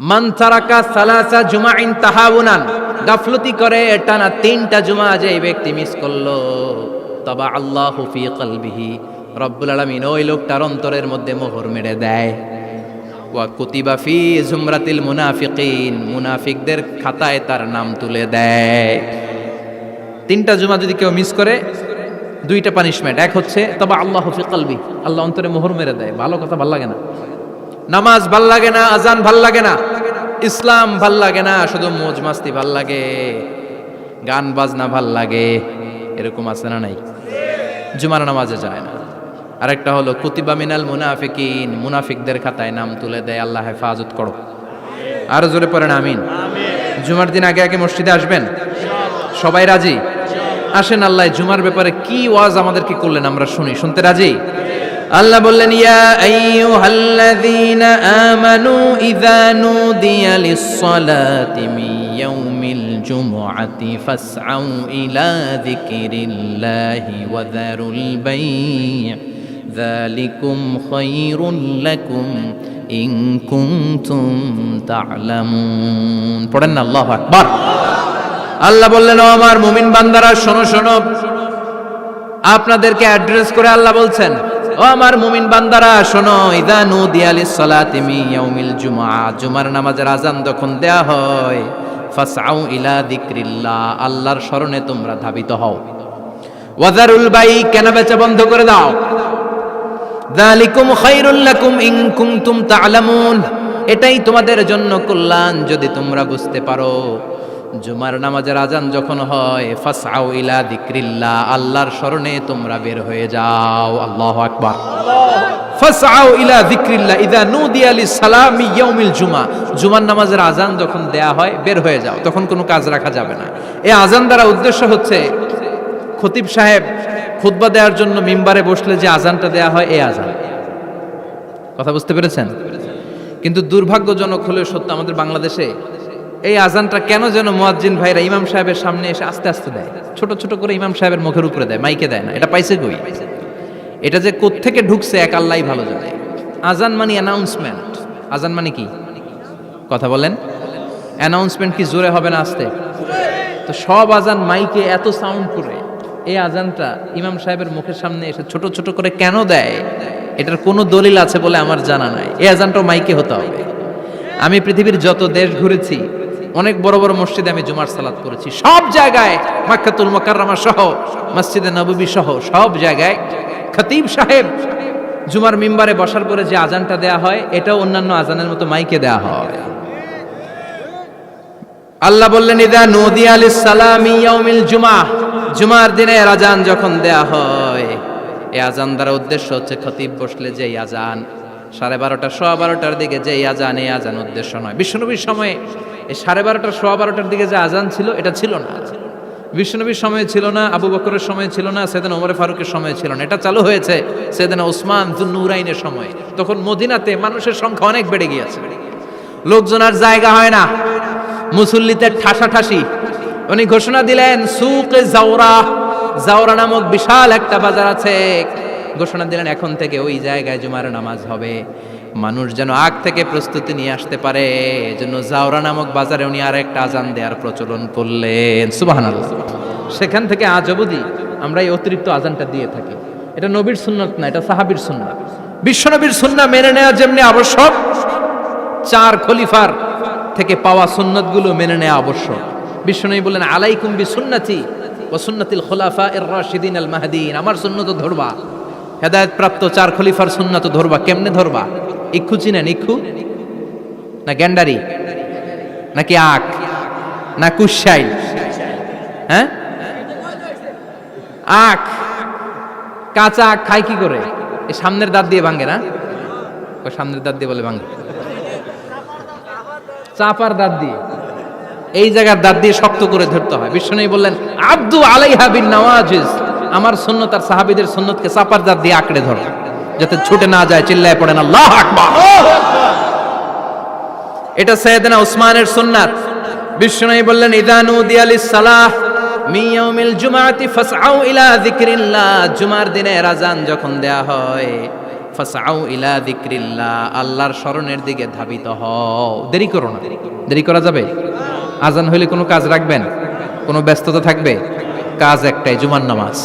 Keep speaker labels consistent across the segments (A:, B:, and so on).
A: মান তারাকা সালাসা জুমাইন তাহাউনান, গাফলতি করে টানা 3টা জুমা যে ব্যক্তি মিস করলো, তবা আল্লাহু ফি কলবিহি, রব্বুল আলামিন ওই লোকটার অন্তরের মধ্যে মোহর মেরে দেয়। ওয়া কুতিবা ফি জুমরাতিল মুনাফিকিন, মুনাফিকদের খাতায় তার নাম তুলে দেয়। 3টা জুমা যদি কেউ মিস করে, 2টা পানিশমেন্ট। এক হচ্ছে তবা আল্লাহু ফি কলবি, আল্লাহ অন্তরে মোহর মেরে দেয়। ভালো কথা ভাল লাগে না, নামাজ ভাল লাগে না, আজান ভাল লাগে না, ইসলাম ভাল লাগে না, শুধু মৌজ মাস্তি ভাল লাগে, গান বাজনা ভাল লাগে, এরকম আছে না নাই? জুমার নামাজে যায় না। আরেকটা হলো কুতিবা মিনাল মুনাফিকিন, মুনাফিকদের খাতায় নাম তুলে দেয়। আল্লাহ হেফাজত করো। আরো জোরে পড়েন আমিন। জুমার দিন আগে আগে মসজিদে আসবেন, সবাই রাজি? আসেন, আল্লাহ জুমার ব্যাপারে কি ওয়াজ আমাদেরকে করলেন আমরা শুনি। শুনতে রাজি? আল্লাহ বললেন, ইয়া আইয়ুহাল্লাযীনা আমানু ইযা নুদিয়া লিস-সালাতি মিন ইয়াউমিল জুমআতি ফাসআউ ইলা যিকরিল্লাহি ওয়া যারুল বাই', যালিকুম খায়রুল লাকুম ইন কুনতুম তা'লামুন। পড়েন না আল্লাহু আকবার। আল্লাহ বললেন, ও আমার মুমিন বান্দারা শোনো শোনো। আপনাদেরকে অ্যাড্রেস করে আল্লাহ বলছেন, ও আমার মুমিন বান্দারা শোনো, ইযা নুদিয়া লিস-সালাতি মিন ইয়াউমিল জুমআ, জুমার নামাজের আযান যখন দেয়া হয়, ফাসআউ ইলা যিকরিল্লাহ, আল্লাহর স্মরণে তোমরা ধাবিত হও। ওয়া যারুল বাই', কেনাবেচা বন্ধ করে দাও। যালিকুম খায়রুল লাকুম ইন কুনতুম তা'লামুন, এটাই তোমাদের জন্য কল্যাণ যদি তোমরা বুঝতে পারো। জুমার নামাজের আজান যখন হয়, ফাসআউ ইলা যিকরিল্লাহ, আল্লাহর স্মরণে তোমরা বের হয়ে যাও। আল্লাহু আকবার। ফাসআউ ইলা যিকরিল্লাহ ইযা নুদিয়া লিস-সালামি ইয়াউমিল জুমআ, জুমার নামাজের আজান যখন দেয়া হয় বের হয়ে যাও, তখন কোনো কাজ রাখা যাবে না। এই আজান দ্বারা উদ্দেশ্য হচ্ছে খতিব সাহেব খুতবা দেওয়ার জন্য মিম্বারে বসলে যে আজানটা দেয়া হয়, এই আজান। কথা বুঝতে পেরেছেন? কিন্তু দুর্ভাগ্যজনক হলেও সত্য, আমাদের বাংলাদেশে এই আজানটা কেন যেন মুয়াজ্জিন ভাইরা ইমাম সাহেবের সামনে এসে আস্তে আস্তে দেয়, ছোট ছোট করে ইমাম সাহেবের মুখের উপরে দেয়, মাইকে দেয় না। এটা পাইছে কই? এটা যে কোত্থেকে ঢুকছে এক আল্লাহই ভালো জানে। আজান মানে অ্যানাউন্সমেন্ট। আজান মানে কি? কথা বলেন। অ্যানাউন্সমেন্ট কি জোরে হবে না আস্তে? তো সব আজান মাইকে এত সাউন্ড করে, এই আজানটা ইমাম সাহেবের মুখের সামনে এসে ছোট ছোট করে কেন দেয়? এটার কোনো দলিল আছে বলে আমার জানা নাই। এই আজানটাও মাইকে হতে হবে। আমি পৃথিবীর যত দেশ ঘুরেছি, অনেক বড় বড় মসজিদে আমি জুমার সালাত করেছি, সব জায়গায় মক্কাতুল মুকাররমা সহ মসজিদে নববী সহ সব জায়গায় খতিব সাহেব জুমার মিম্বারে বসার পরে যে আজানটা দেয়া হয়, এটাও অন্যান্য আজানের মতো মাইকে দেয়া হয়। আল্লাহ বললেন, ইযা নুদিয়া লিস-সালামি ইয়াউমিল জুমআ, জুমার দিনে আজান যখন দেয়া হয়, এই আজান দ্বারা উদ্দেশ্য হচ্ছে খতিব বসলে যে আজান 12:30 12:15 দিকে যে আজান, এই আজান উদ্দেশ্য নয়। বিশ্বনবীর সময়ে এই 12:30 12:15 দিকে যে আজান ছিল, এটা ছিল না। বিশ্বনবীর সময়ে ছিল না, আবু বকরের সময়ে ছিল না, সাইয়েদনা ওমর ফারুকের সময়ে ছিল না। এটা চালু হয়েছে সাইয়েদনা উসমান যুন্নুরাইনের সময়ে। তখন মদিনাতে মানুষের সংখ্যা অনেক বেড়ে গিয়েছে, লোকজন আর জায়গা হয় না, মুসল্লিতে ঠাসাঠাসি। উনি ঘোষণা দিলেন, সুকে জাওরা, জাওরা নামক বিশাল একটা বাজার আছে, ঘোষণা দিলেন এখন থেকে ওই জায়গায় জুমার নামাজ হবে। মানুষ যেন আগ থেকে প্রস্তুতি নিয়ে আসতে পারে, এজন্য জাওরা নামক বাজারে উনি আর একটা আজান দেওয়ার প্রচলন করলেন। সুবহানাল্লাহ। সেখান থেকে আজ অবধি আমরা এই অতিরিক্ত আজানটা দিয়ে থাকি। এটা নবীর সুন্নাত না, এটা সাহাবীর সুন্নাত। বিশ্বনবীর সুন্নাহ মেনে নেওয়া যেমনি আবশ্যক, 4 খলিফার থেকে পাওয়া সুন্নাতগুলো মেনে নেওয়া আবশ্যক। বিশ্বনবী বললেন, আলাইকুম বিসুন্নতি ওয়া সুন্নাতিল খুলাফায়ে রাশিদিন আল মাহদিয়িন, আমার সুন্নাত ধরবা। হেদায়েত প্রাপ্ত 4 খলিফার সুন্নাত ধরবা। কেমনে ধরবা? ইক্ষু চিনেন? ইক্ষু না গ্যান্ডারি নাকি আখ না কুশাইল? হ্যাঁ, আখ। কাঁচা আখ খায় কি করে? এই সামনের দাঁত দিয়ে ভাঙে না? ওই সামনের দাঁত দিয়ে বলে ভাঙে, চাপার দাঁত দিয়ে, এই জায়গার দাঁত দিয়ে শক্ত করে ধরতে হয়। বিশ্বনবী বললেন, আব্দু আলাইহা বিন নওয়াজিজ, আমার সুন্নাত আর সাহাবীদের সুন্নাতকে চাপার দাঁত দিয়ে আঁকড়ে ধরো, যাতে ছুটে না যায়। চিল্লায় পড়েন আল্লাহু আকবার। এটা সাইয়েদনা উসমানের সুন্নাত। বিশ্বনবী বললেন, ইযা নুদিয়া লিস-সালাহ মিন ইয়াউমিল জুমআতি ফাসআউ ইলা যিকরিল্লাহ, জুমার দিনে আজান যখন দেয়া হয়, ফাসআউ ইলা যিকরিল্লাহ, আল্লাহর স্মরণের দিকে ধাবিত হও। দেরি করো না। দেরি করা যাবে? আজান হইলে কোনো কাজ রাখবেন? কোনো ব্যস্ততা থাকবে? কাজ একটাই, জুমার নামাজ।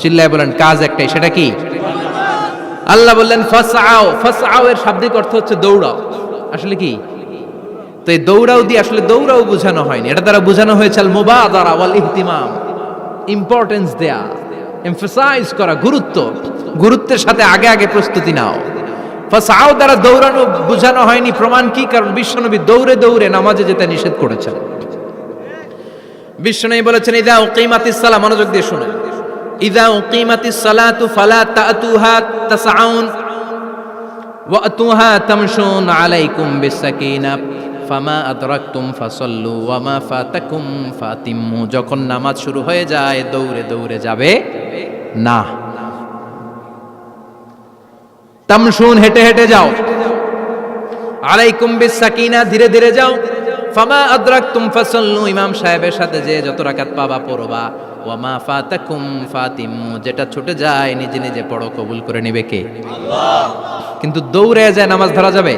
A: চিল্লায় বলেন কাজ একটাই, সেটা কি? আল্লাহ বললেন ফাসআউ। ফাসআউ এর শাব্দিক অর্থ হচ্ছে দৌড়াও। আসলে কি? তো এই দৌড়াও দিয়ে আসলে দৌড়াও বোঝানো হয়নি, এটা দ্বারা বোঝানো হয়েছে আল মুবাদারা ওয়াল ইহতিমাম, ইম্পর্টেন্স দেয়া, এমফাসাইজ করা, গুরুত্বের সাথে আগে আগে প্রস্তুতি নাও। ফাসআউ দ্বারা দৌড়ানো বোঝানো হয়নি। প্রমাণ কি? কারণ বিশ্বনবী দৌড়ে দৌড়ে নামাজে যেতে নিষেধ করেছেন। বিশ্বনবী বলেছেন ইযা উকিমাতিস সালাহ, মনোযোগ দিয়ে শুনুন, ইযা উকিমাতিস সালাতু ফালা তাতুহা তাসআউন ওয়া আতুহা তামশুন আলাইকুম বিসাকিনা ফামা আদরাকতুম ফাসাল্লু ওয়া মা ফাতাকুম ফাতিম্মু। যখন নামাজ শুরু হয়ে যায় দৌড়ে দৌড়ে যাবে না। তামশুন, হেঁটে হেঁটে যাও। আলাইকুম বিসাকিনা, ধীরে ধীরে যাও। ফামা আদরাকতুম ফাসাল্লু, ইমাম সাহেবের সাথে যে যত রাকাত পাবা পড়বা। ওয়া মা ফাতাকুম ফাতিম্মু, যেটা ছুটে যায় নিজে নিজে পড়ো, কবুল করে নেবে কে? আল্লাহ। কিন্তু দৌড়ে যায় নামাজ ধরা যাবে?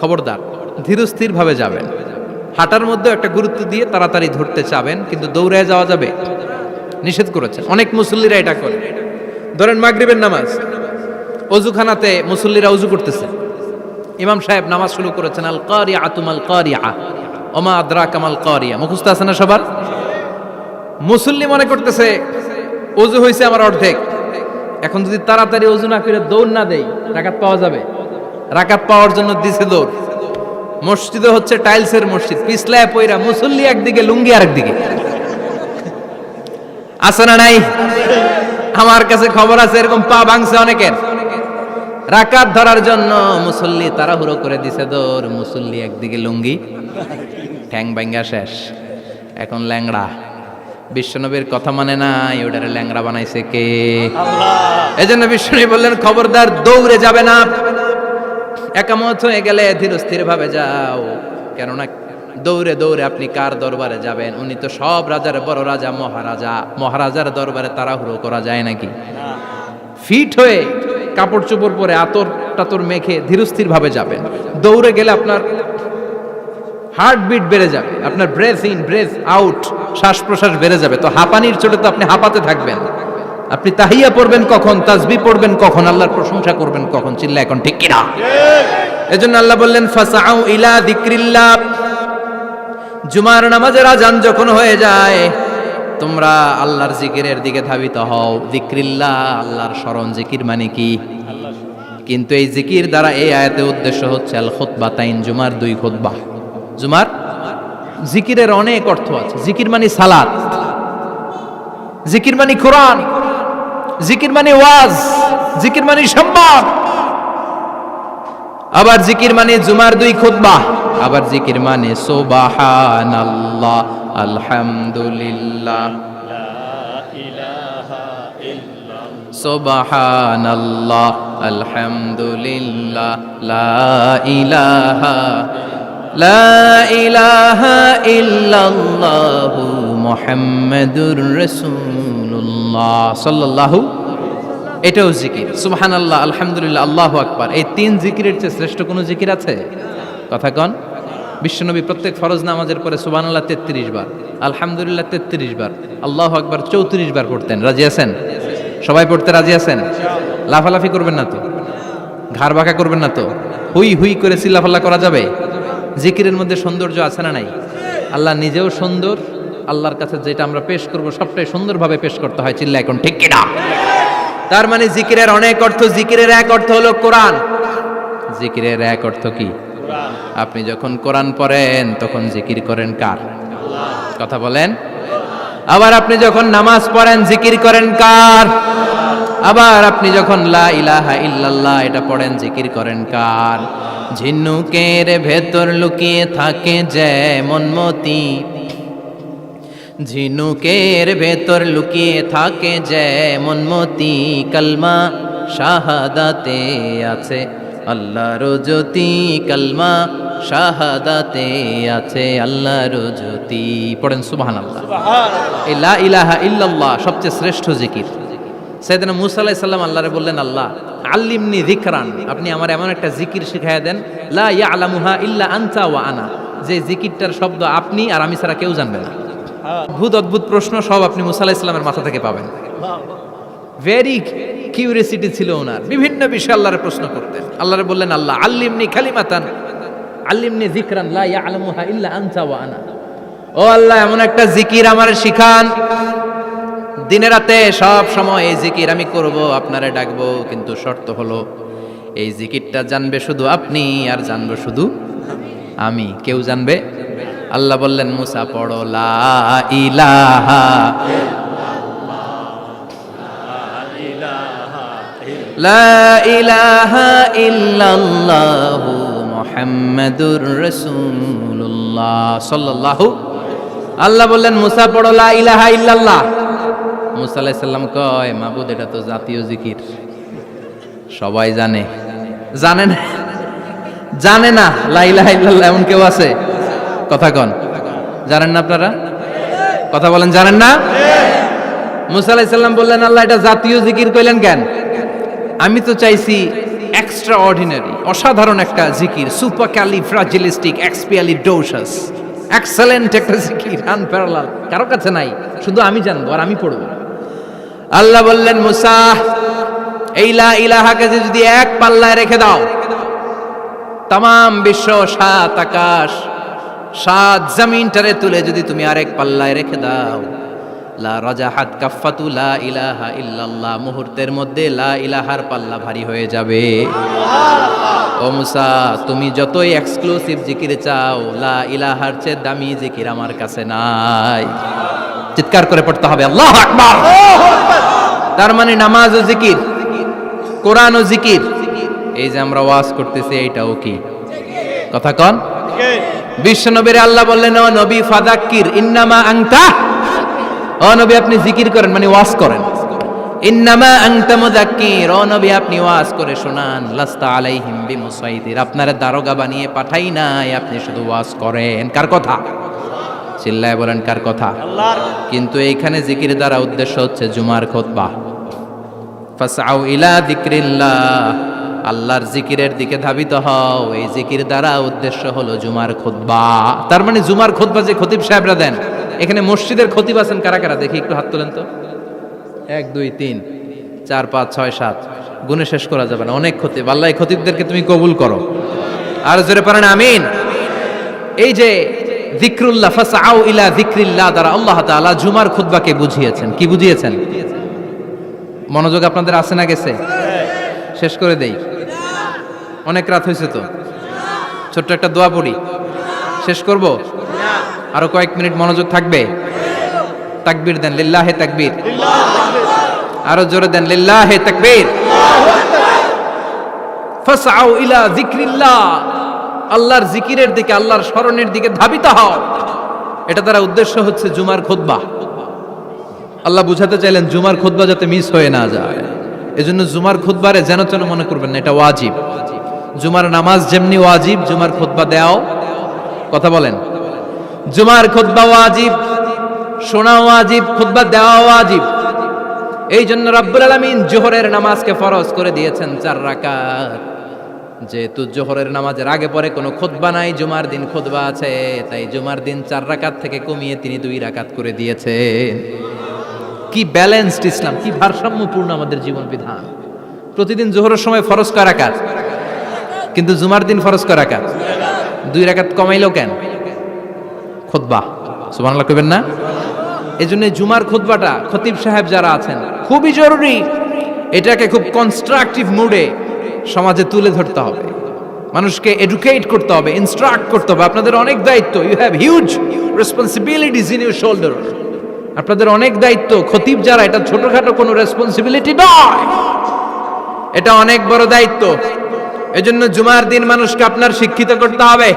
A: খবরদার, ধীরস্থির ভাবে যাবেন। হাঁটার মধ্যে একটা গুরুত্ব দিয়ে তাড়াতাড়ি ধরতে চাবেন, কিন্তু দৌড়ে যাওয়া যাবে? নিষেধ করেছেন। অনেক মুসল্লিরা এটা করে। ধরেন মাগরিবের নামাজ, অজুখানাতে মুসল্লিরা অজু করতেছে, ইমাম সাহেব নামাজ শুরু করেছেন আল কারিআতু মাল কারিআ ওমা আদরাকা মাল কারিআ, মুখস্থ আছে না সবার? মুসল্লি মনে করতেছে অজু হয়েছে আমার অর্ধেক, এখন যদি তাড়াতাড়ি অজু না করে দৌড় না দেই রাকাত পাওয়া যাবে? রাকাত পাওয়ার জন্য দিছে দৌড়। মসজিদে হচ্ছে টাইলসের মসজিদ, পিছলায় পয়রা মুসল্লি একদিকে, লুঙ্গি আরেকদিকে। আছে না নাই? আমার কাছে খবর আছে এরকম পা ভাঙছে অনেকের। রাকাত ধরার জন্য মুসল্লি তাড়াহুড়ো করে দিছে দৌড়, মুসল্লি একদিকে লুঙ্গি, ঠ্যাং ভাঙ্গা শেষ, এখন ল্যাংড়া। বিশ্বনবীর কথা মানে নাই, ওটারে ল্যাংড়া বানাইছে কে? আল্লাহ। এজন্য বিশ্বনবী বললেন খবরদার দৌড়ে যাবে না, একামত হয়ে গেলে ধীরস্থির ভাবে যাও। কেননা দৌড়ে দৌড়ে আপনি কার দরবারে যাবেন? উনি তো সব রাজার বড় রাজা, মহারাজা। মহারাজার দরবারে তাড়াহুড়ো করা যায় নাকি? ফিট হয়ে কাপড় চোপড় পরে আতর টাতর মেখে ধীরস্থির ভাবে যাবেন। দৌড়ে গেলে আপনার হার্টবিট বেড়ে যাবে, আপনার ব্রেথ ইন ব্রেথ আউট, শ্বাস প্রশ্বাস বেড়ে যাবে। তো হাঁপানির চোটে তো আপনি হাঁপাতে থাকবেন। আপনি তাহিয়া পড়বেন কখন, তাসবিহ পড়বেন কখন, আল্লাহর প্রশংসা করবেন কখন? চিল্লা এখন ঠিক কিনা? এজন্য আল্লাহ বললেন ফাসআউ ইলা যিকরিল্লাহ। জুমার নামাজের আজান যখন হয়ে যায় তোমরা আল্লাহর জিকিরের দিকে ধাবিত হও। যিকরিল্লাহ, আল্লাহর স্মরণ। জিকির মানে কি? কিন্তু এই জিকির দ্বারা এই আয়াতের উদ্দেশ্য হচ্ছে আল খুতবাতাইন, জুমার 2 খুতবা। জুমার জিকিরের অনেক অর্থ আছে। জিকির মানে সালাত, জিকির মানে কোরআন, জিকির মানে ওয়াজ, জিকির মানে সংবাদ। আবার জিকির মানে জুমার 2 খুতবা। আবার জিকির মানে সুবহানাল্লাহ, আলহামদুলিল্লাহ, সুবহানাল্লাহ, আলহামদুলিল্লাহ, লা ইলাহা ইল্লাল্লাহু মুহাম্মাদুর রাসূলুল্লাহ সাল্লাল্লাহু। এটাও জিকির। সুবহানাল্লাহ, আলহামদুলিল্লাহ, আল্লাহু আকবার। এই 3 জিকিরের চেয়ে শ্রেষ্ঠ কোনো জিকির আছে? কথা কন। বিশ্বনবী প্রত্যেক ফরজ নামাজের পরে সুবহানাল্লাহ 33 বার, আলহামদুলিল্লাহ 33 বার, আল্লাহু আকবার 34 বার পড়তেন। রাজি আছেন? সবাই পড়তে রাজি আছেন? লাফালাফি করবেন না তো? ঘাড় বাঁকা করবেন না তো? হুই হুই করে চিল্লাফাল্লা করা যাবে? জিকিরের মধ্যে সৌন্দর্য আছে না নাই? আল্লাহ নিজেও সুন্দর। আল্লাহর কাছে যেটা আমরা পেশ করব সবটাই সুন্দরভাবে পেশ করতে হয়। চিল্লা এখন ঠিক কিনা? তার মানে জিকিরের অনেক অর্থ। জিকিরের এক অর্থ হলো কোরআন। জিকিরের এক অর্থ কি? কোরআন। আপনি যখন কোরআন পড়েন তখন জিকির করেন কার? আল্লাহ। কথা বলেন। আবার আপনি যখন নামাজ পড়েন জিকির করেন কার? আবার আপনি যখন লা ইলাহা ইল্লাল্লাহ এটা পড়েন জিকির করেন কার? ঝিনুকের ভেতর লুকিয়ে থাকে যেমন মতি, ঝিনুকের ভেতর লুকিয়ে থাকে যেমন মতি, কালমা শাহাদাতে আছে আল্লাহর জ্যোতি, কালমা শাহাদাতে আছে আল্লাহর জ্যোতি। পড়েন সুবহানাল্লাহ। এই লা ইলাহা ইল্লাল্লাহ সবচেয়ে শ্রেষ্ঠ জিকির। সাইয়েদনা মূসা আলাইহিস সালাম আল্লাহরে বললেন, আল্লাহ আল্লিমনি যিকরান, আপনি আমার এমন একটা জিকির শিখাইয়া দেন, লা ইয়ালামুহা ইল্লা আনতা ওয়া আনা, যে জিকিরটার শব্দ আপনি আর আমি ছাড়া কেউ জানবে না। অদ্ভুত অদ্ভুত প্রশ্ন সব আপনি মুসা আলাইহিস সালামের মাথা থেকে পাবেন। ভেরি কিউরিয়াসিটি ছিল ওনার, বিভিন্ন বিষয়ে আল্লাহরে প্রশ্ন করতেন। আল্লাহরে বললেন, আল্লাহ আল্লিমনি কালিমাতান আল্লিমনি যিকরান লা ইয়ালামুহা ইল্লা আনতা ওয়া আনা, ও আল্লাহ এমন একটা জিকির আমারে শিখান, দিনে রাতে সব সময় এই জিকির আমি করব, আপনারে ডাকবো, কিন্তু শর্ত হলো এই জিকিরটা জানবে শুধু আপনি আর জানবো শুধু আমি, কেউ জানবে। আল্লাহ বললেন, মুসা পড়ো লা ইলাহা লা ইলাহা ইল্লাল্লাহু মুহাম্মাদুর রাসূলুল্লাহ সাল্লাল্লাহু। আল্লাহ বললেন, মুসা পড়ো লা ইলাহা ইল্লাল্লাহ। মুসা আলাইহিস সালাম কয়, মাবুদ এটা তো জাতীয় জিকির, সবাই জানে। জানে না, জানে না লা ইলাহা ইল্লাল্লাহ এমন কেউ আছে? কথা কন, জানেন না আপনারা? কথা বলেন, জানেন না? মুসা আলাইহিস সালাম বললেন, আল্লাহ এটা জাতীয় জিকির কইলেন কেন? আমি তো চাইছি এক্সট্রা অর্ডিনারি, অসাধারণ একটা জিকির, সুপারক্যালিফ্রাজিলিস্টিক এক্সপিয়ালিডোসাস, এক্সেলেন্ট একটা জিকির, আনপ্যারালাল, কারো কাছে নাই, শুধু আমি জানবো আর আমি পড়বো। আল্লাহ বললেন, মুসা এই লা ইলাহাকে যদি এক পাল্লায় রেখে দাও, তামাম বিশ্ব, সাত আকাশ, সাত জমিনটারে তুলে যদি তুমি আরেক পাল্লায় রেখে দাও, লা রাজাহাত কাফাতু লা ইলাহা ইল্লাল্লাহ, মুহূর্তের মধ্যে লা ইলাহার পাল্লা ভারী হয়ে যাবে। ও মুসা, তুমি যতই এক্সক্লুসিভ জিকির চাও, লা ইলাহার চেয়ে দামি জিকির আমার কাছে নাই। চিৎকার করে পড়তে হবে আল্লাহু আকবার। তার মানে নামাজ ও জিকির, কোরআন ও জিকির, এই যে আমরা ওয়াজ করতেছি এইটাও কি? কথা কন। বিশ্ব নবীর আল্লাহ বললেন, ও নবী ফাযাক্কির ইন্নামা আনতা, ও নবী আপনি জিকির করেন মানে ওয়াজ করেন। ইন্নামা আনতা মুযাক্কির, ও নবী আপনি ওয়াজ করে শোনান। লাস্তা আলাইহিম বিমুসাইতির, আপনারা দারোগা বানিয়ে পাঠাই নাই, আপনি শুধু ওয়াজ করেন। কার কথা? চিল্লায় বলেন কার কথা? আল্লাহর। কিন্তু এইখানে জিকির দ্বারা উদ্দেশ্য হচ্ছে জুমার খুতবা। ফাসআউ ইলা যিকরিল্লাহ, আল্লাহর জিকিরের দিকে ধাবিত হও, এই জিকির দ্বারা উদ্দেশ্য হলো জুমার খুতবা। তার মানে জুমার খুতবা যে খতিব সাহেবরা দেন, এখানে মসজিদের খতিব আছেন কারা কারা? দেখি একটু হাত তোলেন তো। 1 2 3 4 5 6 7, গুণে শেষ করা যাবে না, অনেক খতিব। আল্লাহ এই খতিবদেরকে তুমি কবুল করো। আর জোরে পড়েন আমিন। এই যে যিকরুল্লাহ, ফাসআউ ইলা যিকরিল্লাহ দ্বারা আল্লাহ তাআলা জুমার খুতবাকে বুঝিয়েছেন। কি বুঝিয়েছেন? মনোযোগ আপনাদের আছে না গেছে? শেষ করে দেই, অনেক রাত হয়েছে তো। ছোট্ট একটা দোয়া পড়ি, শেষ করব। আরো কয়েক মিনিট মনোযোগ থাকবে। তাকবীর দেন, লিল্লাহে তাকবীর। আরো জোরে দেন, লিল্লাহে তাকবীর। ফাসআউ ইলা যিকরিল্লাহ, আল্লাহর জিকিরের দিকে, আল্লাহর স্মরণের দিকে ধাবিত হও। এটা দ্বারা উদ্দেশ্য হচ্ছে জুমার খুতবা। আল্লাহ বুঝাতে চাইলেন জুমার খুতবা যাতে মিস হয়ে না যায়, এজন্য জুমার খুতবারে যেন তেন মনে করবেন না, এটা ওয়াজিব। জুমার নামাজ যেমনি ওয়াজিব, জুমার খুতবা দেওয়াও, কথা বলেন, জুমার খুতবা ওয়াজিব, শোনা ওয়াজিব, খুতবা দেওয়া ওয়াজিব। এই জন্য রব্বুল আলামিন জোহরের নামাজকে ফরজ করে দিয়েছেন 4 রাকাত। যেহেতু জোহরের নামাজের আগে পরে কোনো খুতবা নাই, জুমার দিন খুতবা আছে, তাই জুমার দিন 4 রাকাত থেকে কমিয়ে তিনি 2 রাকাত করে দিয়েছেন। কি ব্যালেন্সড ইসলাম, কি ভারসাম্যপূর্ণ আমাদের জীবন বিধান। প্রতিদিন জোহরের সময় ফরজ কয় রাকাত, কিন্তু জুমার দিন ফরজ কয় রাকাত? 2 রাকাত কমাইলো কেন? খুতবা, সুবহানাল্লাহ কইবেন না? এজন্য জুমার খুতবাটা খতিব সাহেব যারা আছেন খুবই জরুরি। এটাকে খুব কনস্ট্রাকটিভ মুডে সমাজে তুলে ধরতে হবে, মানুষকে এডুকেট করতে হবে, ইনস্ট্রাক্ট করতে হবে। আপনাদের অনেক দায়িত্ব, you have huge responsibilities in your shoulder. আপনাদের অনেক দায়িত্ব। খতিব যারা, এটা ছোটখাটো কোনো রেসপন্সিবিলিটি নয়, এটা অনেক বড় দায়িত্ব। এজন্য জুমার দিন মানুষকে আপনার শিক্ষিত করতে হবে।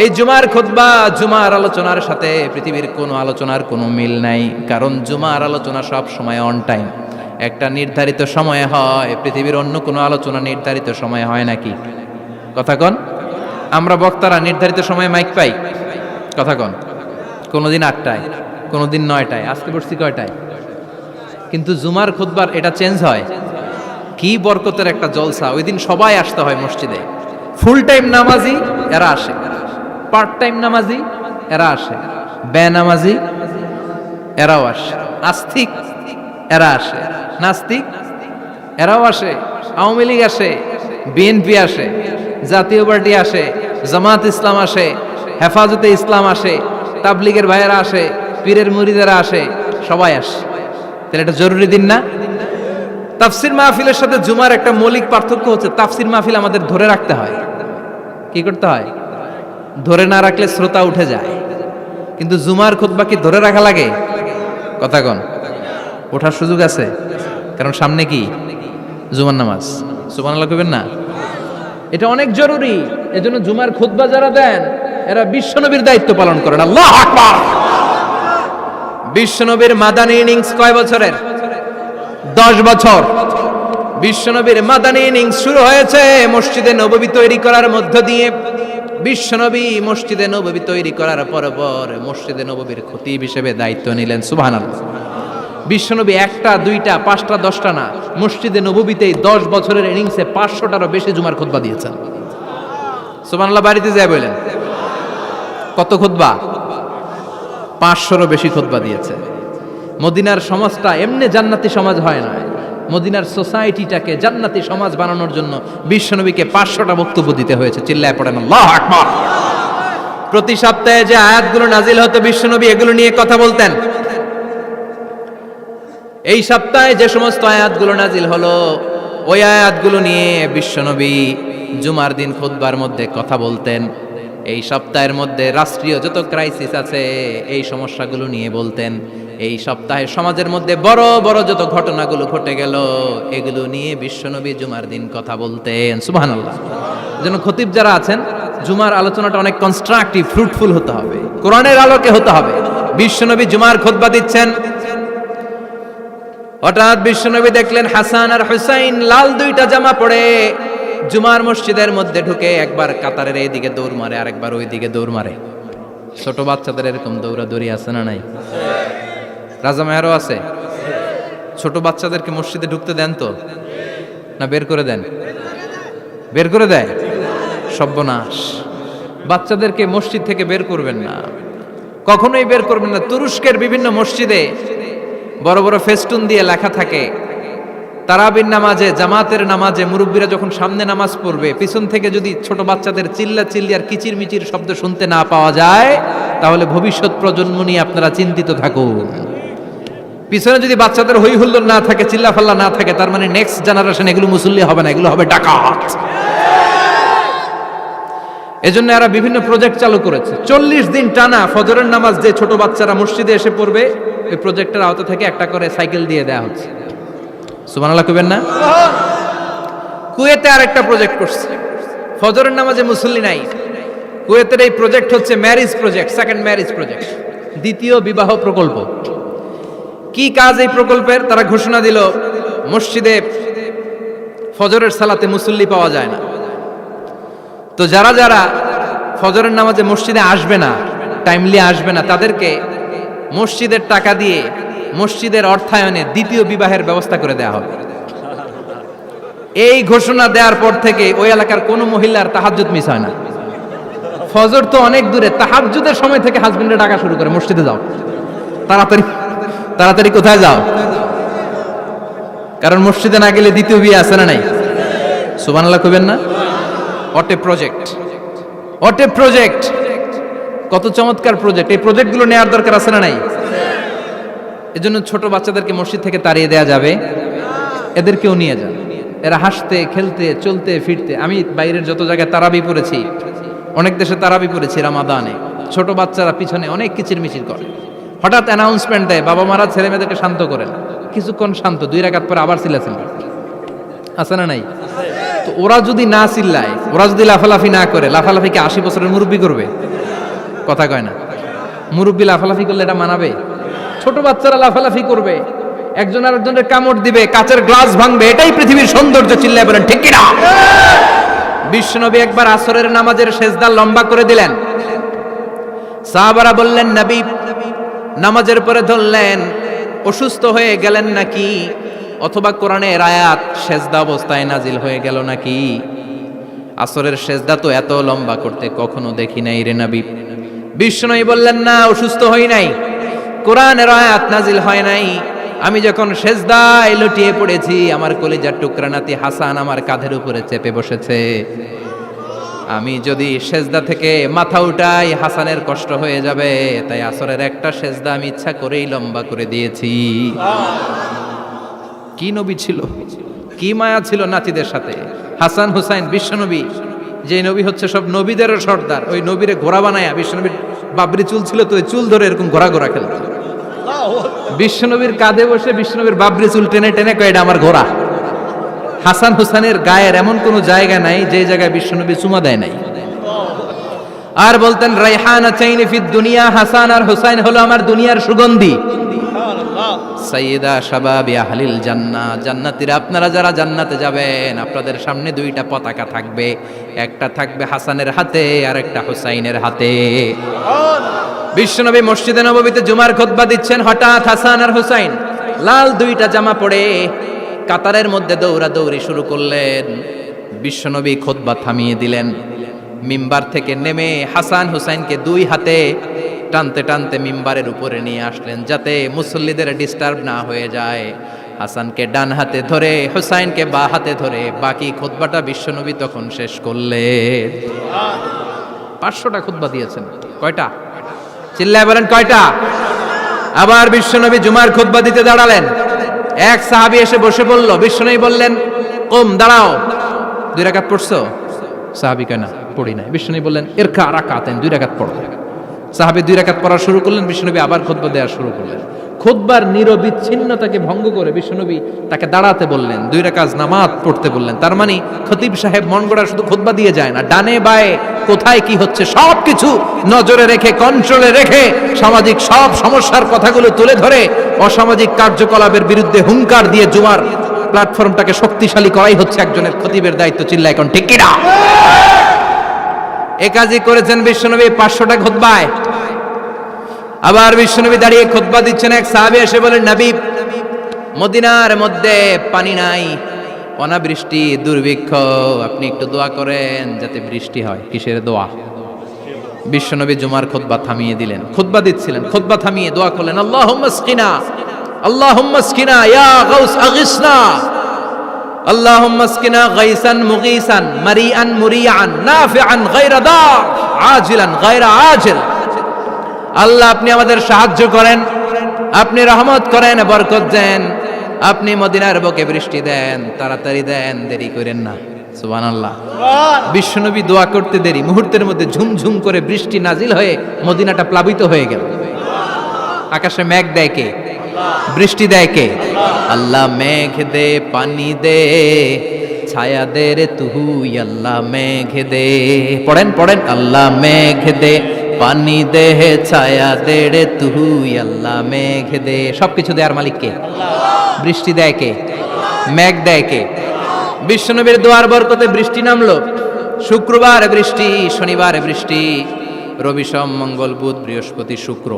A: এই জুমার খুতবা, জুমার আলোচনার সাথে পৃথিবীর কোনো আলোচনার কোনো মিল নাই, কারণ জুমার আলোচনা সব সময় অন টাইম, একটা নির্ধারিত সময়ে হয়। পৃথিবীর অন্য কোনো আলোচনা নির্ধারিত সময়ে হয় নাকি? কথা কন। আমরা বক্তারা নির্ধারিত সময়ে মাইক পাই, কথা কন। কোনোদিন 8টায়, কোনোদিন 9টায়, আজকে বসছি কয়টায়? কিন্তু জুমার খুতবার এটা চেঞ্জ হয়। কি কি বরকতের একটা জলসা। ওই দিন সবাই আসতে হয় মসজিদে। ফুল টাইম নামাজি এরা আসে, পার্ট টাইম নামাজি এরা আসে, বেনামাজি এরাও আসে, আস্তিক এরা আসে, নাস্তিক এরাও আসে, আওয়ামী লীগ আসে, বিএনপি আসে, জাতীয় পার্টি আসে, জামাত ইসলাম আসে, হেফাজতে ইসলাম আসে, তাবলিগের ভাইয়েরা আসে, পীরের মুরিদেরা আসে, সবাই আসে। তাহলে এটা জরুরি দিন না? তাফসির মাহফিলের সাথে জুমার একটা মৌলিক পার্থক্য হচ্ছে, তাফসির মাহফিল আমাদের ধরে রাখতে হয়। কি করতে হয়? ধরে না রাখলে শ্রোতা উঠে যায়। কিন্তু জুমার খুতবা কি ধরে রাখা লাগে? কথা কন, ওঠার সুযোগ আছে, কারণ সামনে কি জুমার নামাজ। সুবহানাল্লাহ কইবেন না? এটা অনেক জরুরি। এজন্য জুমার খুতবা যারা দেন এরা বিশ্বনবীর দায়িত্ব পালন করেন। আল্লাহু আকবার। বিশ্বনবীর মাদানী ইনিংস কয় বছরের? 10 বছর। বিশ্বনবীর মাদানী ইনিংস শুরু হয়েছে মসজিদে নববী তৈরি করার মধ্য দিয়ে। বিশ্বনবী মসজিদে নববী তৈরি করার পর মসজিদে নববীর খতিব হিসেবে দায়িত্ব নিলেন। সুবহানাল্লাহ। বিশ্বনবী একটা, দুইটা, পাঁচটা, 10টা না, মসজিদে নববীতেই 10 বছরের ইনিংসে 500টারও বেশি জুমার খুতবা দিয়েছেন। সুবহানাল্লাহ। বাড়িতে যায় বলেন কত খুতবা? 500রও বেশি খুতবা দিয়েছে। মদিনার সমাজটা এমনি জান্নাতি সমাজ হয় না, মদিনার সোসাইটিটাকে জান্নাতি সমাজ বানানোর জন্য বিশ্বনবীকে 500টা বক্তব্য দিতে হয়েছে। চিল্লায় পড়েন আল্লাহু আকবার। প্রতি সপ্তাহে যে আয়াতগুলো নাজিল হতো বিশ্বনবী এগুলো নিয়ে কথা বলতেন। এই সপ্তাহে যে সমস্ত আয়াতগুলো নাজিল হলো ওই আয়াতগুলো নিয়ে বিশ্বনবী জুমার দিন খুতবার মধ্যে কথা বলতেন। এই সপ্তাহের মধ্যে রাষ্ট্রীয় যত ক্রাইসিস আছে এই সমস্যাগুলো নিয়ে বলতেন। এই সপ্তাহে সমাজের মধ্যে বড় বড় যত ঘটনাগুলো ঘটে গেল এগুলো নিয়ে বিশ্বনবী জুমার দিন কথা বলতেন। সুবহানাল্লাহ। যেন খতিব যারা আছেন জুমার আলোচনাটা অনেক কনস্ট্রাকটিভ, ফ্রুটফুল হতে হবে, কোরআনের আলোকে হতে হবে। বিশ্বনবী জুমার খুতবা দিচ্ছেন, হঠাৎ বিশ্বনবী দেখলেন হাসান আর হুসাইন লাল 2টা জামা পরে জুমার মসজিদের মধ্যে ঢুকে একবার কাতারের এইদিকে দৌড় মারে, আরেকবার ওইদিকে দৌড় মারে। ছোট বাচ্চাদের এরকম দৌড়াদৌড়ি আছে না নাই? রাজা মেয়ারও আছে। ছোট বাচ্চাদেরকে মসজিদে ঢুকতে দেন তো না বের করে দেন? বের করে দেয়। সর্বনাশ। বাচ্চাদেরকে মসজিদ থেকে বের করবেন না, কখনোই বের করবেন না। তুরস্কের বিভিন্ন মসজিদে বড় বড় ফেস্টুন দিয়ে লেখা থাকে তারাবির নামাজে, জামাতের নামাজে মুরব্বীরা যখন সামনে নামাজ পড়বে পিছন থেকে যদি ছোট বাচ্চাদের চিল্লা চিল্লি আর কিচির মিচির শব্দ শুনতে না পাওয়া যায় তাহলে ভবিষ্যৎ প্রজন্ম নিয়ে আপনারা চিন্তিত থাকুন। পিছনে যদি বাচ্চাদের হই হুল্লোড় না থাকে, চিল্লা ফাল্লা না থাকে, তার মানে নেক্সট জেনারেশন এগুলো মুসল্লি হবে না, এগুলো হবে ডাকাত। এজন্য এরা বিভিন্ন প্রজেক্ট চালু করেছে। 40 দিন টানা ফজরের নামাজ যে ছোট বাচ্চারা মসজিদে এসে পড়বে ওই প্রজেক্টের আওতা থেকে একটা করে সাইকেল দিয়ে দেওয়া হচ্ছে। সুবহানাল্লাহ কইবেন না? কুয়েতে আরেকটা প্রজেক্ট করছে, ফজরের নামাজে মুসল্লি নাই। কুয়েতের এই প্রজেক্ট হচ্ছে marriage project, second marriage project, দ্বিতীয় বিবাহ প্রকল্প। কি কাজ এই প্রকল্পের? তারা ঘোষণা দিল মসজিদে ফজরের সালাতে মুসল্লি পাওয়া যায় না, তো যারা যারা ফজরের নামাজে মসজিদে আসবে না, টাইমলি আসবে না, তাদেরকে মসজিদের টাকা দিয়ে মসজিদের অর্থায়নে দ্বিতীয় বিবাহের ব্যবস্থা করে দেওয়া হবে। এই ঘোষণা দেওয়ার পর থেকে ওই এলাকার কোনো মহিলার তাহাজ্জুদ মিস হয় না। ফজর তো অনেক দূরে, তাহাজ্জুদের সময় থেকে হাজবেন্ডে ডাকা শুরু করে মসজিদে যাও, তাড়াতাড়ি তাড়াতাড়ি কোথায় যাও, কারণ মসজিদে না গেলে দ্বিতীয় বিয়ে আছে না নাই? সুবহানাল্লাহ কইবেন না? What a project, what a project, কত চমৎকার প্রজেক্ট। এই প্রজেক্টগুলো নেওয়ার দরকার আছে না নাই? এজন্য ছোট বাচ্চাদেরকে মসজিদ থেকে তাড়িয়ে দেওয়া যাবে, এদেরকেও নিয়ে যান। এরা হাসতে খেলতে চলতে ফিরতে, আমি বাইরের যত জায়গায় তারাবি পড়েছি, অনেক দেশে তারাবি পড়েছি রামাদানে, ছোট বাচ্চারা পিছনে অনেক কিচির মিচির করে, হঠাৎ অ্যানাউন্সমেন্ট দেয় বাবা মারা ছেলে মেয়েদেরকে শান্ত করেন, কিছুক্ষণ শান্ত, 2 রাকাত পরে আবার চিল্লাচিল্লি আছে না নাই? তো ওরা যদি না চিল্লায়, ওরা যদি লাফালাফি না করে, লাফালাফিকে 80 বছরের মুরব্বী করবে? কথা কয় না। মুরব্বী লাফালাফি করলে এটা মানাবে? ছোট বাচ্চারা লাফালাফি করবে, একজন আরেকজনের কামড় দিবে, কাচের গ্লাস ভাঙবে, এটাই পৃথিবীর সৌন্দর্য। চিল্লায় বলেন ঠিক কিনা? বিশ্বনবী একবার আসরের নামাজের সেজদা লম্বা করে দিলেন, সাহাবারা বললেন নবী, নামাজের পরে ধরলেন অসুস্থ হয়ে গেলেন নাকি? অথবা কোরআনের আয়াত সেজদা অবস্থায় নাজিল হয়ে গেল নাকি? আসরের সেজদা তো এত লম্বা করতে কখনো দেখি নাই রে নবী। বিষ্ণুই বললেন, না, অসুস্থ হই নাই, কোরআনের আয়াত নাজিল হয় নাই। আমি যখন সেজদায় লুটিয়ে পড়েছি, আমার কলিজার টুকরা নাতি হাসান আমার কাঁধের উপরে চেপে বসেছে। আমি যদি সেজদা থেকে মাথা উঠাই হাসানের কষ্ট হয়ে যাবে, তাই আসরের একটা সেজদা আমি ইচ্ছা করেই লম্বা করে দিয়েছি। কি নবী ছিল, কি মায়া ছিল নাতিদের সাথে। হাসান হুসাইন বিশ্বনবী, যে নবী হচ্ছে সব নবীদেরও সর্দার, ওই নবীরে ঘোড়া বানায়া, বিশ্বনবীর বাবরি চুল ছিল তো, ওই চুল ধরে এরকম ঘোড়া ঘোড়া খেলত। বিশ্বনবীর কাঁধে বসে বিশ্বনবীর বাবরি চুল টেনে টেনে কয়, এটা আমার ঘোড়া। হাসান হুসাইনের গায়ের এমন কোন জায়গা নাই যে জায়গায় বিশ্বনবী চুমা দেয় নাই। আর বলতেন, রাইহানা চাইনি ফিদ দুনিয়া, হাসান আর হুসাইন হলো আমার দুনিয়ার সুগন্ধি। সাইয়্যিদা শাবাবি আহলিল জান্নাহ, জান্নাতীরা আপনারা যারা জান্নাতে যাবেন, আপনাদের সামনে দুইটা পতাকা থাকবে, একটা থাকবে হাসানের হাতে আর একটা হুসাইনের হাতে। বিশ্বনবী মসজিদে নববীতে জুমার খুতবা দিচ্ছেন, হঠাৎ হাসান আর হুসাইন লাল দুইটা জামা পরে কাতারের মধ্যে দৌড়াদৌড়ি শুরু করলেন। বিশ্বনবী খুতবা থামিয়ে দিলেন, মিম্বার থেকে নেমে হাসান হুসাইনকে দুই হাতে টানতে টানতে মিম্বারের উপরে নিয়ে আসলেন, যাতে মুসল্লিদের ডিস্টার্ব না হয়ে যায়। হাসানকে ডান হাতে ধরে, হুসাইনকে বা হাতে ধরে বাকি খুতবাটা বিশ্বনবী তখন শেষ করলেন। 500টা খুতবা দিয়েছেন। কয়টা? চিল্লায় বলেন কয়টা? আবার বিশ্বনবী জুমার খুতবা দিতে দাঁড়ালেন। এক সাহাবী এসে বসে বলল, বিশ্বনবী বললেন, কম, দাঁড়াও। 2 রাকাত পড়ছো? সাহাবী কয়, না, পড়ি নাই। বিশ্বনবী বললেন, ইরকা রাকাতাইন, 2 রাকাত পড়ো। সাহাবী 2 রাকাত পড়া শুরু করলেন, বিশ্বনবী আবার খুতবা দেওয়া শুরু করলেন। খুতবার নিরবিচ্ছিন্নতাকে ভঙ্গ করে বিশ্বনবী তাকে দাঁড়াতে বললেন, 2 রাকাত নামাজ পড়তে বললেন। তার মানে খতিব সাহেব মন গড়া শুধু খুতবা দিয়ে যায় না, ডানে বায়ে কোথায় কি হচ্ছে সবকিছু নজরে রেখে, কন্ট্রোলে রেখে, সামাজিক সব সমস্যার কথাগুলো তুলে ধরে অসামাজিক কার্যকলাপের বিরুদ্ধে হুঙ্কার দিয়ে জুমার প্ল্যাটফর্মটাকে শক্তিশালী করাই হচ্ছে একজনের খতিবের দায়িত্ব। চিল্লা এখন ঠিক কিনা? এ কাজই করেছেন বিশ্বনবী 500টা খুতবায়। আবার বিশ্বনবী দাঁড়িয়ে খুতবা দিচ্ছেন, এক সাহাবী এসে বলেন, নবী, মদিনার মধ্যে পানি নাই, অনাবৃষ্টি, দুর্ভিক্ষ, আপনি একটু দোয়া করেন যাতে বৃষ্টি হয়। কিসের দোয়া? বিশ্বনবী জুমার খুতবা থামিয়ে দিলেন, খুতবা দিচ্ছিলেন, খুতবা থামিয়ে দোয়া করলেন, আল্লাহুম্মা আসকিনা, আল্লাহুম্মা আসকিনা ইয়া গাউস আগিসনা, আল্লাহুম্মা আসকিনা গাইসান মুগীসান মারিআন মুরিআন নাফিআন গায়রা দার আজিলান গায়রা আজিল। আল্লাহ, আপনি আমাদের সাহায্য করেন, আপনি রহমত করেন, বরকত দেন, আপনি মদিনার বুকে বৃষ্টি দেন, তাড়াতাড়ি দেন, দেরি করেন না। সুবহানাল্লাহ। বিশ্বনবী দোয়া করতে দেরি, মুহূর্তের মধ্যে ঝুমঝুম করে বৃষ্টি নাজিল হয়ে মদিনাটা প্লাবিত হয়ে গেল। আকাশে মেঘ দেয় কে? বৃষ্টি দেয় কে? আল্লাহ। মেঘ দে, পানি দে, ছায়া দে রে তুই, আল্লাহ মেঘ দে। পড়েন পড়েন, আল্লাহ মেঘ দে, পানি দে, ছায়া দে রে তুই, আল্লাহ মেঘ দে। সবকিছু দেয়ার মালিক কে? বৃষ্টি দেয় কে? মেঘ দেয় কে? বিশ্বনবীর দোয়ার বরকতে বৃষ্টি নামলো। শুক্রবার বৃষ্টি, শনিবার বৃষ্টি, রবি সোম মঙ্গল বুধ বৃহস্পতি শুক্র,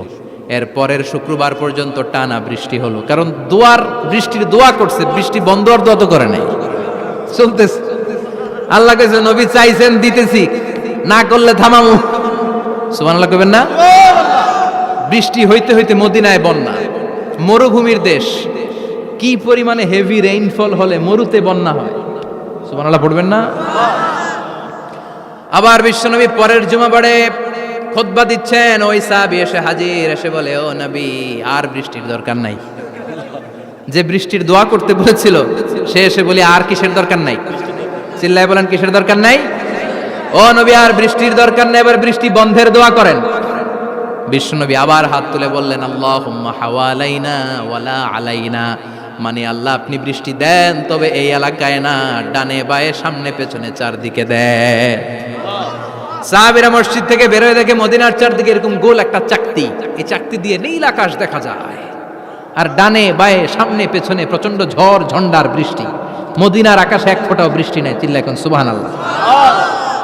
A: এর পরের শুক্রবার পর্যন্ত টানা বৃষ্টি হলো। কারণ দোয়ার, বৃষ্টির দোয়া করছে, বৃষ্টি বন্ধ আর দোয়া তো করে নাই, চলতেছে। আল্লাহ কাছে নবী চাইছেন, দিতেছি, না করলে থামামু। সুবহানাল্লাহ কইবেন না? বৃষ্টি হইতে হইতে মদিনায় বন্যা, মরুভূমির দেশ, কি পরিমাণে হেভি রেইনফল হলে মরুতে বন্যা হয়। সুবহানাল্লাহ পড়বেন না? আবার বিশ্বনবী পরের জুমাবারে খুতবা দিচ্ছেন, ওই সাহাবী এসে হাজির, এসে বলে, ও নবী, আর বৃষ্টির দরকার নাই। যে বৃষ্টির দোয়া করতে বলেছিল সে এসে বলে, আর কিসের দরকার নাই? চিল্লায় বলেন, কিসের দরকার নাই? ও নবী, আর বৃষ্টির দরকার নেই, এবার বৃষ্টি বন্ধের দোয়া করেন। বিশ্বনবী আবার হাত তুলে বললেন, আল্লাহুম্মা হাওয়ালাইনা ওয়ালা আলাইনা, মানে আল্লাহ, আপনি বৃষ্টি দেন, তবে এই এলাকায় না, ডানে বায়ে সামনে পেছনে চারদিকে দেন। সাহাবীরা মসজিদ থেকে বের হয়ে দেখে মদিনার চারদিকে এরকম গোল একটা চাকতি, এই চাকতি দিয়ে নীল আকাশ দেখা যায়, আর ডানে বায়ে সামনে পেছনে প্রচন্ড ঝড় ঝন্ডার বৃষ্টি। মদিনার আকাশে এক ফোঁটাও বৃষ্টি নেই। চিল্লা এখন সুবহানাল্লাহ।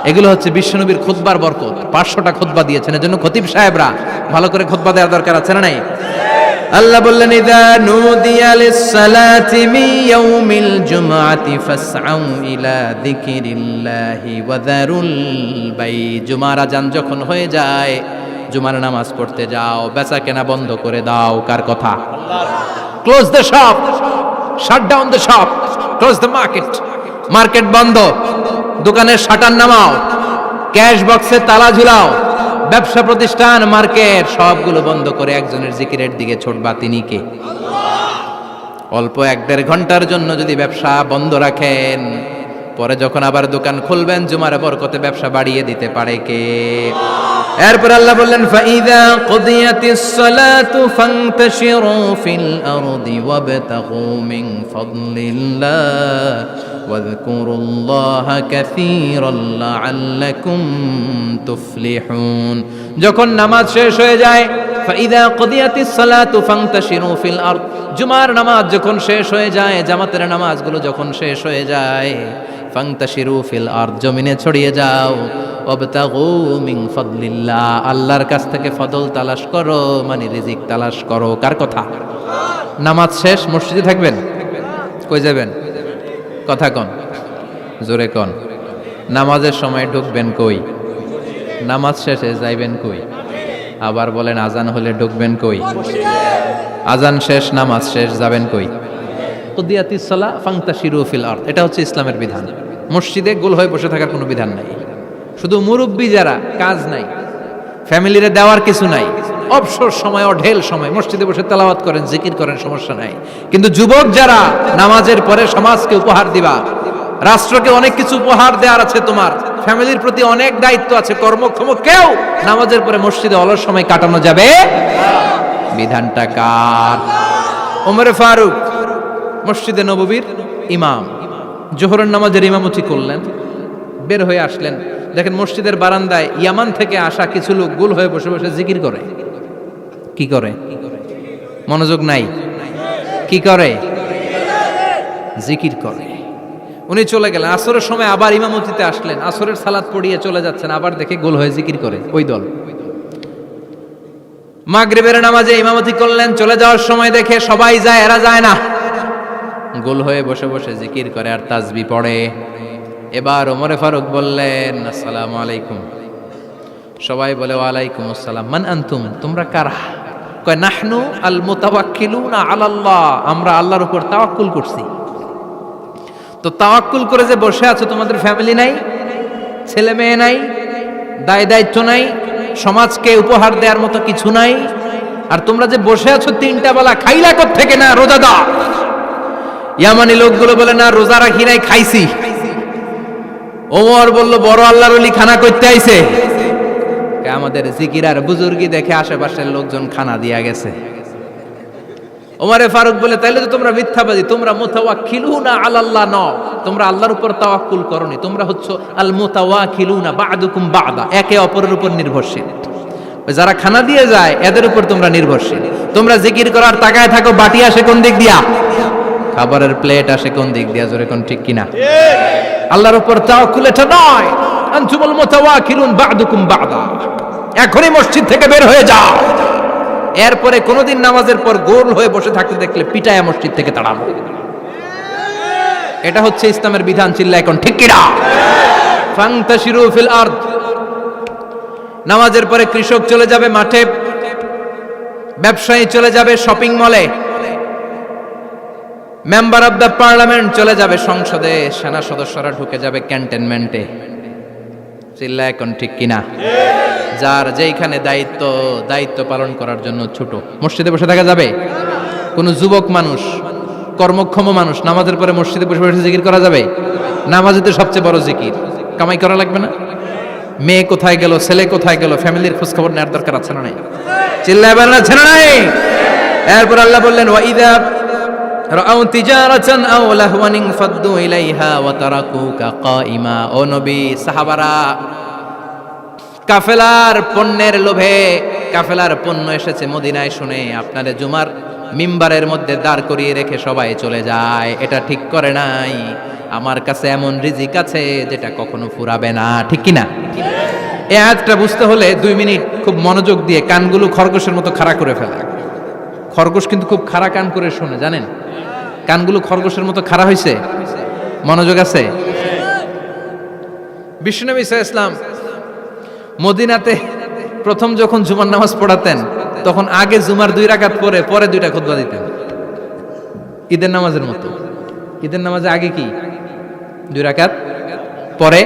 A: এগুলো হচ্ছে বিশ্বনবীর খুতবার বরকত। 500টা খুতবা দিয়েছেন, এজন্য খতিব সাহেবরা ভালো করে খুতবা দেওয়ার দরকার আছে না নাই? আল্লাহ বললেন ইযা নুদিয়া লিস-সালাতি মিন ইয়াউমিল জুমআতি ফাসআউ ইলা যিকিরিল্লাহি ওয়া যারুল বাই। জুমার আযান যখন হয়ে যায় জুমার নামাজ পড়তে যাও, বেচা কেনা বন্ধ করে দাও। কার কথা? আল্লাহর। Close the shop, shut down the shop, close the market. Market বন্ধ, দোকানের শাটার নামাও, ক্যাশ বক্সে তালা ঝুলাও, ব্যবসা প্রতিষ্ঠান মার্কেট সবগুলো বন্ধ করে একজনের জিকিরের দিকে ছুটবা। তিনি কে? অল্প 1-1.5 ঘন্টার জন্য যদি ব্যবসা বন্ধ রাখেন, পরে যখন আবার দোকান খুলবেন জুমার বরকতে ব্যবসা বাড়িয়ে দিতে পারে কে? এরপর আল্লাহ বললেন ফাইদা কুদিয়াতিস সালাতু ফান্তাশিরু ফিল আরদি ওয়াবতাগু মিন ফাদলিল্লাহ ওয়াযকুরুল্লাহা কাসীরান লাআল্লাকুম তুফলিহুন। যখন নামাজ শেষ হয়ে যায়, ফাইদা কুদিয়াতিস সালাতু ফান্তাশিরু ফিল আরদ, জুমার নামাজ যখন শেষ হয়ে যায়, জামাতের নামাজগুলো যখন শেষ হয়ে যায়, ফান্তাশিরু ফিল আরদ, জমিনে ছড়িয়ে যাও, ওয়াবতাগু মিন ফাদলিল্লাহ, আল্লাহর কাছ থেকে ফজল তালাশ করো, মানে রিজিক তালাশ করো। কার কথা? নামাজ শেষ মসজিদে থাকবেন? কই যাবেন? কথা কন, জোরে কন। নামাজের সময় ঢুকবেন কই? নামাজ শেষে যাইবেন কই? আবার বলেন আজান হলে ঢুকবেন কই? আজান শেষ, নামাজ শেষ, যাবেন কই? কুদিয়াতিস সালাহ ফান্তাশিরু ফিল আরদ, এটা হচ্ছে ইসলামের বিধান। মসজিদে গোল হয়ে বসে থাকার কোনো বিধান নাই। শুধু মুরব্বী যারা, কাজ নাই, ফ্যামিলিরে দেওয়ার কিছু নাই, অবসর সময়, অঢেল সময় মসজিদে বসে তেলাওয়াত করেন, জিকির করেন, সমস্যা নাই। কিন্তু যুবক যারা, নামাজের পরে সমাজকে উপহার দিবা, রাষ্ট্রকে অনেক কিছু উপহার দেওয়ার আছে, তোমার ফ্যামিলির প্রতি অনেক দায়িত্ব আছে, কর্মক্ষম কেউ নামাজের পরে মসজিদে অলস সময় কাটানো যাবে? বিধানটা কার? ওমর ফারুক মসজিদে নববীর ইমাম, জোহরের নামাজের ইমামতি করলেন, বের হয়ে আসলেন, দেখেন মসজিদের বারান্দায় ইয়ামান থেকে আসা কিছু লোক গোল হয়ে বসে বসে জিকির করে। কি করে? মনোযোগ নাই। কি করে? জিকির করে। উনি চলে গেলেন, আসরের সময় আবার ইমামতিতে আসলেন, আসরের সালাত পড়িয়ে চলে যাচ্ছেন, আবার দেখে গোল হয়ে জিকির করে ওই দল। মাগরিবের নামাজে ইমামতি করলেন, চলে যাওয়ার সময় দেখে সবাই যায়, এরা যায় না, গোল হয়ে বসে বসে জিকির করে আর তাসবিহ পড়ে। এবার ওমরে ফারুক বললেন আসসালামু আলাইকুম। সবাই বলে ওয়ালাইকুম আসসালাম। মান আনতুম, তোমরা কারা? কয় নাহনু আল মুতাওয়াক্কিলুনা আলাল্লাহ, আমরা আল্লাহর উপর তাওয়াক্কুল করছি। তো তাওয়াক্কুল করে যে বসে আছো, তোমাদের ফ্যামিলি নাই, ছেলে মেয়ে নাই, দায় দায়িত্ব নাই, সমাজকে উপহার দেওয়ার মতো কিছু নাই, আর তোমরা যে বসে আছো 3টা বেলা, খাইলা কোত্থেকে? না রোজা দাও। ইয়ামানি লোকগুলো বলে না রোজা রাখি নাই, খাইছি। ওমর বলল বড় আল্লাহর ওলি খানা করতে আইছে। আমাদের জিকির আর বুজুর্গি দেখে আশেপাশের লোকজন খানা দিয়া গেছে। ওমরে ফারুক বলে তাইলে তো তোমরা মিথ্যাবাদী, তোমরা মুতাওয়াক্কিলুনা আলাল্লাহ নও, তোমরা আল্লাহর উপর তাওয়াক্কুল করনি, তোমরা হচ্ছে আল মুতাওয়াক্কিলুনা বা'দুকুম বা'দা, একে অপরের উপর নির্ভরশীল। যারা খানা দিয়ে যায় এদের উপর তোমরা নির্ভরশীল। তোমরা জিকির করার তাকায় থাকো, বাটি আসে কোন দিক দিয়া? খাবারের প্লেট আসে কোন দিক দিয়া? জোরে কোন ঠিক কিনা? আল্লাহর উপর তাওয়াক্কুল এটা নয়। আনতুমুল মুতাওয়াক্কিলুন বা'দুকুম বা'দা, এখনই মসজিদ থেকে বের হয়ে যাও। এরপরে কোনদিন নামাজের পর গোল হয়ে বসে থাকতে দেখলে পিটায়া মসজিদ থেকে তাড়াবো। এটা হচ্ছে ইসলামের বিধান। চিল্লা এখন ঠিক কিনা? ফান্তাশিরু ফিল আরদ। নামাজের পরে কৃষক চলে যাবে মাঠে, ব্যবসায়ী চলে যাবে শপিং মলে, মেম্বার অব দ্য পার্লামেন্ট চলে যাবে সংসদে, সেনা সদস্যরা ঢুকে যাবে ক্যান্টনমেন্টে। চিল্লা এখন ঠিক কিনা? যার যেইখানে দায়িত্ব পালন করার জন্য ছোট, মসজিদে বসে থাকা যাবে? কোন যুবক মানুষ, কর্মক্ষম মানুষ নামাজের পরে মসজিদে বসে বসে জিকির করা যাবে? নামাজে সবচেয়ে বড় জিকির, কামাই করা লাগবে না? মেয়ে কোথায় গেল, ছেলে কোথায় গেল, ফ্যামিলির খোঁজ খবর নেওয়ার দরকার আছে না নাই? চিল্লায় বলেন আছে না নাই? এরপর আল্লাহ বললেন ওয়াইদা রাআউ তিজারাতান আও লাহওয়ান ফাদ্দু ইলাইহা ওয়া তারাকুকা কাইমা। ও নবী, সাহাবারা কাফেলার পণ্যের লোভে, কাফেলার পণ্য এসেছে মদিনায় শুনে আপনাদের জুমার মিম্বারের মধ্যে দাঁড় করিয়ে রেখে সবাই চলে যায়। এটা ঠিক করে নাই। আমার কাছে এমন রিজিক আছে যেটা কখনো ফুরাবে না। ঠিক কিনা? এই আয়াতটা বুঝতে হলে 2 মিনিট খুব মনোযোগ দিয়ে কানগুলো খরগোশের মতো খাড়া করে ফেলা। খরগোশ কিন্তু খুব খাড়া কান করে শোনে, জানেন? কানগুলো খরগোশের মতো খাড়া হয়েছে। মনোযোগ আছে? বিশ্বনবী সাল্লাল্লাহু আলাইহি ওয়াসাল্লাম মদিনাতে প্রথম যখন জুমার নামাজ পড়াতেন, তখন আগে জুমার 2 রাকাত পরে 2টা খুতবা দিতেন, ঈদের নামাজের মতো। ঈদের নামাজে আগে কি 2 রাকাত, পরে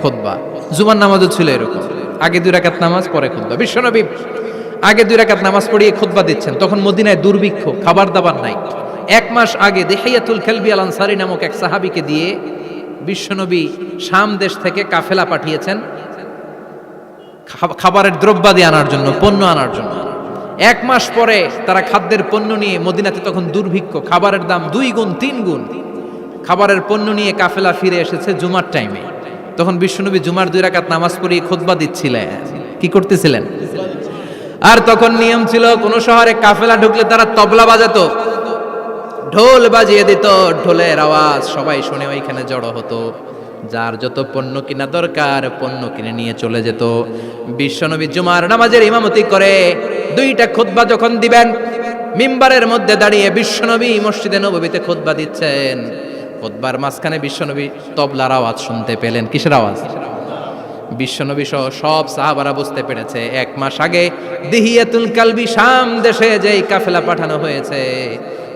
A: খুতবা। জুমার নামাজও ছিল এরকম, আগে 2 রাকাত নামাজ, পরে খুতবা। বিশ্বনবী আগে 2 রাকাত নামাজ পড়িয়ে খুতবা দিচ্ছেন, তখন মদিনায় দুর্ভিক্ষ, খাবার দাবার নাই। 1 মাস আগে দিহিয়াতুল কালবি আল আনসারী নামক এক সাহাবীকে দিয়ে বিশ্বনবী শাম দেশ থেকে কাফেলা পাঠিয়েছেন খাবারের দ্রব্যাদি আনার জন্য, পণ্য আনার জন্য। 1 মাস পরে তারা খাদ্যের পণ্য নিয়ে, মদিনাতে তখন দুর্ভিক্ষ, খাবারের দাম 2 গুণ 3 গুণ, খাবারের পণ্য নিয়ে কাফেলা ফিরে এসেছে জুমার টাইমে। তখন বিশ্বনবী জুমার 2 রাকাত নামাজ পড়িয়ে খুতবা দিচ্ছিলেন। কি করতেছিলেন? আর তখন নিয়ম ছিল, কোন শহরে কাফেলা ঢুকলে তারা তবলা বাজাতো, ঢোল বাজিয়ে দিত, ঢোলের আওয়াজ সবাই শুনে ওইখানে জড়ো হতো। যার যত পণ্য কিনা দরকার পণ্য কিনে নিয়ে চলে যেত। বিশ্বনবী জুমার নামাজের ইমামতি করে 2টা খুতবা যখন দিবেন, মিম্বারের মধ্যে দাঁড়িয়ে বিশ্বনবী মসজিদে নববীতে খুতবা দিচ্ছেন। খুতবার মাঝখানে বিশ্বনবী তবলার আওয়াজ শুনতে পেলেন। কিসের আওয়াজ? বিশ্বনবী সহ সব সাহাবারা বুঝতে পেরেছে 1 মাস আগে দিহিয়াতুল কালবি শাম দেশে যেই কাফেলা পাঠানো হয়েছে,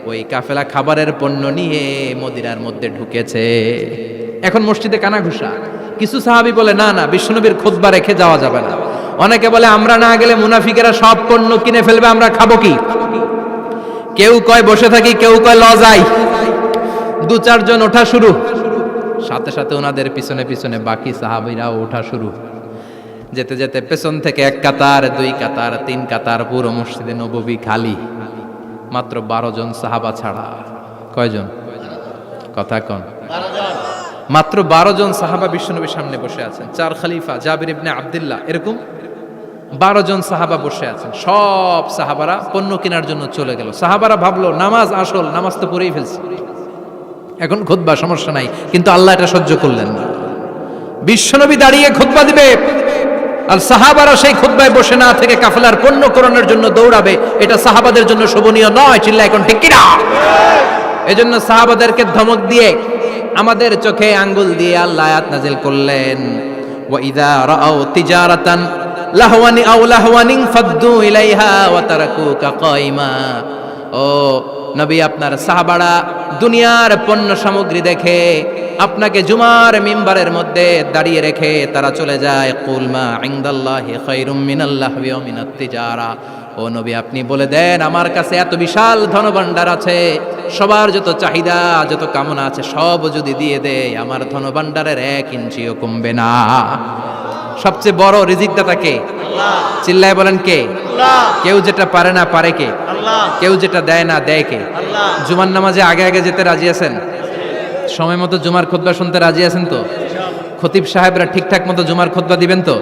A: ওই কাফেলা খাবারের পণ্য নিয়ে মদিনার মধ্যে ঢুকেছে। এখন মসজিদে কানাঘুষা। কিছু সাহাবী বলে না না, বিশ্বনবীর খুতবা রেখে যাওয়া যাবে না। অনেকে বলে আমরা না গেলে মুনাফিকেরা সব পণ্য কিনে ফেলবে, আমরা খাবো কি? কেউ কয় বসে থাকি, কেউ কয় লজাই। 2-4 জন ওঠা শুরু, সাথে সাথে ওনাদের পিছনে পিছনে বাকি সাহাবীরাও ওঠা শুরু। যেতে যেতে পেছন থেকে 1 কাতার, 2 কাতার, 3 কাতার, পুরো মসজিদে নববী খালি, মাত্র 12 জন সাহাবা ছাড়া। কয়জন? কথা কন। মাত্র 12 জন সাহাবা বিশ্বনবীর সামনে বসে আছেন। 4 খলিফা, জাবির ইবনে আব্দুল্লাহ, এরকম 12 জন সাহাবা বসে আছেন। সব সাহাবারা পণ্য কেনার জন্য চলে গেল। সাহাবারা ভাবলো নামাজ আসল, নামাজ তো পড়েই ফেলছি, এখন খুতবা সমস্যা নাই, কিন্তু আল্লাহ এটা সহ্য করলেন না। বিশ্বনবী দাঁড়িয়ে খুতবা দিবে আর সাহাবারা সেই খুতবায় বসে না থেকে কাফেলার পণ্য কোরআনের জন্য দৌড়াবে, এটা সাহাবাদের জন্য শোভনীয় নয়। চিল্লা এখন ঠিক কিনা? এজন্য সাহাবাদেরকে ধমক দিয়ে, আমাদের চোখে আঙ্গুল দিয়ে আল্লাহ আয়াত নাযিল করলেন, ওয়া ইযা রাআউ তিজারাতান লাহওয়ানি আও লাহওয়ানিন ফাদ্দু ইলাইহা ওয়া তারাকুকা কাইমা। ও নবী, আপনার সাহাবারা দুনিয়ার পণ্য সামগ্রী দেখে আপনাকে জুমার মিম্বারের মধ্যে দাঁড়িয়ে রেখে তারা চলে যায়। কুল মা ইনদাল্লাহি খায়রুম মিনাল লাহওয়ি ওয়া মিনাত তিজারা। ও নবী, আপনি বলে দেন আমার কাছে এত বিশাল ধনভাণ্ডার আছে, সবার যত চাহিদা যত কামনা আছে সব যদি দিয়ে দেয়, আমার ধনভাণ্ডারের 1 ইঞ্চিও কমবে না। সবচেয়ে বড় রিজিকদাতা কে? আল্লাহ। চিল্লায় বলেন কে? আল্লাহ। কেউ যেটা পারে না পারে কে? আল্লাহ। কেউ যেটা দেয় না দেয় কে? আল্লাহ। জুমার নামাজে আগে আগে যেতে রাজি আছেন? সময় মতো জুমার খুতবা শুনতে রাজি আছেন তো? খতিব সাহেবরা ঠিকঠাক মতো জুমার খুতবা দিবেন তো?